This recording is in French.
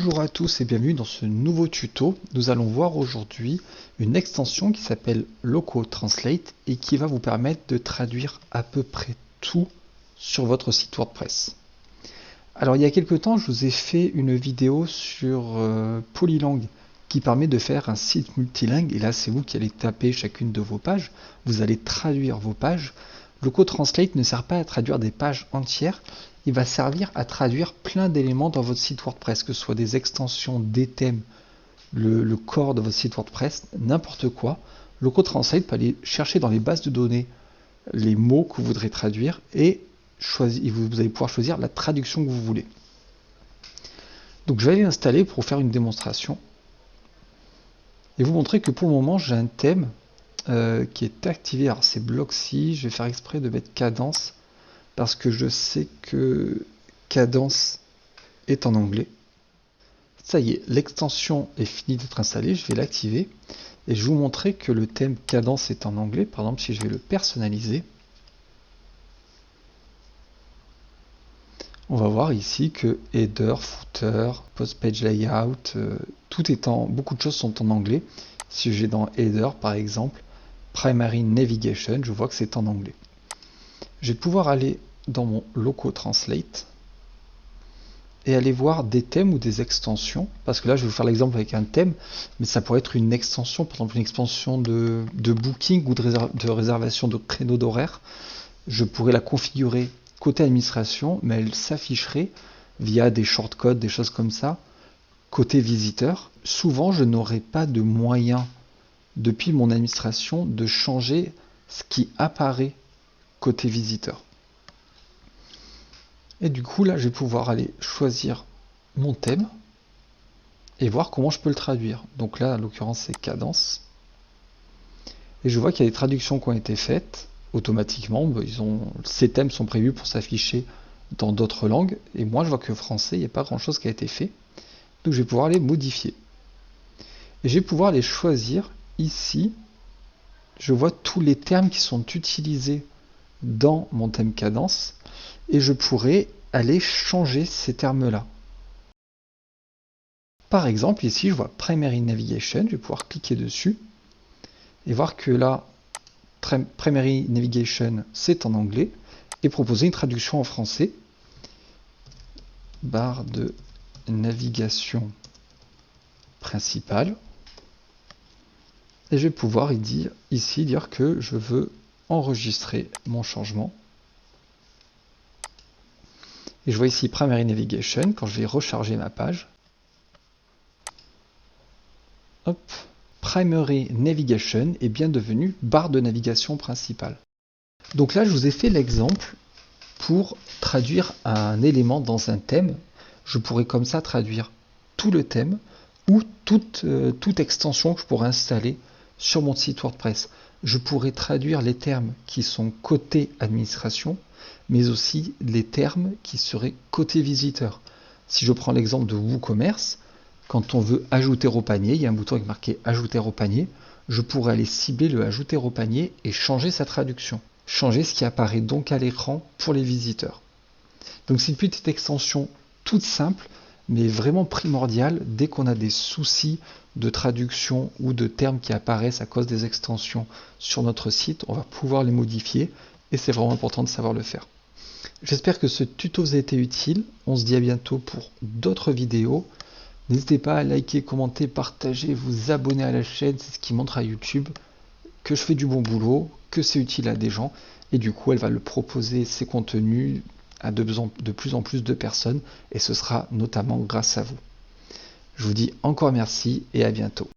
Bonjour à tous et bienvenue dans ce nouveau tuto. Nous allons voir aujourd'hui une extension qui s'appelle Loco Translate et qui va vous permettre de traduire à peu près tout sur votre site WordPress. Alors il y a quelques temps, je vous ai fait une vidéo sur Polylang qui permet de faire un site multilingue et là c'est vous qui allez taper chacune de vos pages, vous allez traduire vos pages. Loco Translate ne sert pas à traduire des pages entières, il va servir à traduire plein d'éléments dans votre site WordPress, que ce soit des extensions, des thèmes, le corps de votre site WordPress, n'importe quoi. Loco Translate peut aller chercher dans les bases de données les mots que vous voudrez traduire et vous allez pouvoir choisir la traduction que vous voulez. Donc je vais aller l'installer pour faire une démonstration et vous montrer que pour le moment j'ai un thème qui est activé. Alors c'est Blocksy, je vais faire exprès de mettre Cadence parce que je sais que Cadence est en anglais. Ça y est, l'extension est finie d'être installée, je vais l'activer et je vais vous montrer que le thème Cadence est en anglais. Par exemple, si je vais le personnaliser, on va voir ici que header, footer, post page layout, beaucoup de choses sont en anglais. Si je vais dans header par exemple, primary navigation, je vois que c'est en anglais. Je vais pouvoir aller dans mon Loco Translate et aller voir des thèmes ou des extensions, parce que là je vais vous faire l'exemple avec un thème, mais ça pourrait être une extension, par exemple une extension de booking ou de réservation de créneaux d'horaire. Je pourrais la configurer côté administration, mais elle s'afficherait via des shortcodes, des choses comme ça, côté visiteur. Souvent je n'aurai pas de moyen depuis mon administration de changer ce qui apparaît côté visiteur. Et du coup là je vais pouvoir aller choisir mon thème et voir comment je peux le traduire. Donc là en l'occurrence c'est Cadence. Et je vois qu'il y a des traductions qui ont été faites automatiquement. Ces thèmes sont prévus pour s'afficher dans d'autres langues. Et moi je vois que français, il n'y a pas grand chose qui a été fait. Donc je vais pouvoir les modifier. Et je vais pouvoir les choisir ici. Je vois tous les termes qui sont utilisés dans mon thème Cadence. Et je pourrais aller changer ces termes-là. Par exemple, ici, je vois Primary Navigation, je vais pouvoir cliquer dessus et voir que là, Primary Navigation, c'est en anglais, et proposer une traduction en français. Barre de navigation principale. Et je vais pouvoir ici dire que je veux enregistrer mon changement. Et je vois ici Primary Navigation, quand je vais recharger ma page. Hop, Primary Navigation est bien devenu barre de navigation principale. Donc là, je vous ai fait l'exemple pour traduire un élément dans un thème. Je pourrais comme ça traduire tout le thème ou toute extension que je pourrais installer sur mon site WordPress. Je pourrais traduire les termes qui sont côté administration, mais aussi les termes qui seraient côté visiteur. Si je prends l'exemple de WooCommerce, quand on veut ajouter au panier, il y a un bouton qui est marqué ajouter au panier, je pourrais aller cibler le ajouter au panier et changer sa traduction. Changer ce qui apparaît donc à l'écran pour les visiteurs. Donc c'est une petite extension toute simple, mais vraiment primordiale dès qu'on a des soucis de traduction ou de termes qui apparaissent à cause des extensions sur notre site, on va pouvoir les modifier et c'est vraiment important de savoir le faire. J'espère que ce tuto vous a été utile. On se dit à bientôt pour d'autres vidéos. N'hésitez pas à liker, commenter, partager, vous abonner à la chaîne, c'est ce qui montre à YouTube que je fais du bon boulot, que c'est utile à des gens, et du coup elle va le proposer ces contenus à de plus en plus de personnes, et ce sera notamment grâce à vous. Je vous dis encore merci et à bientôt.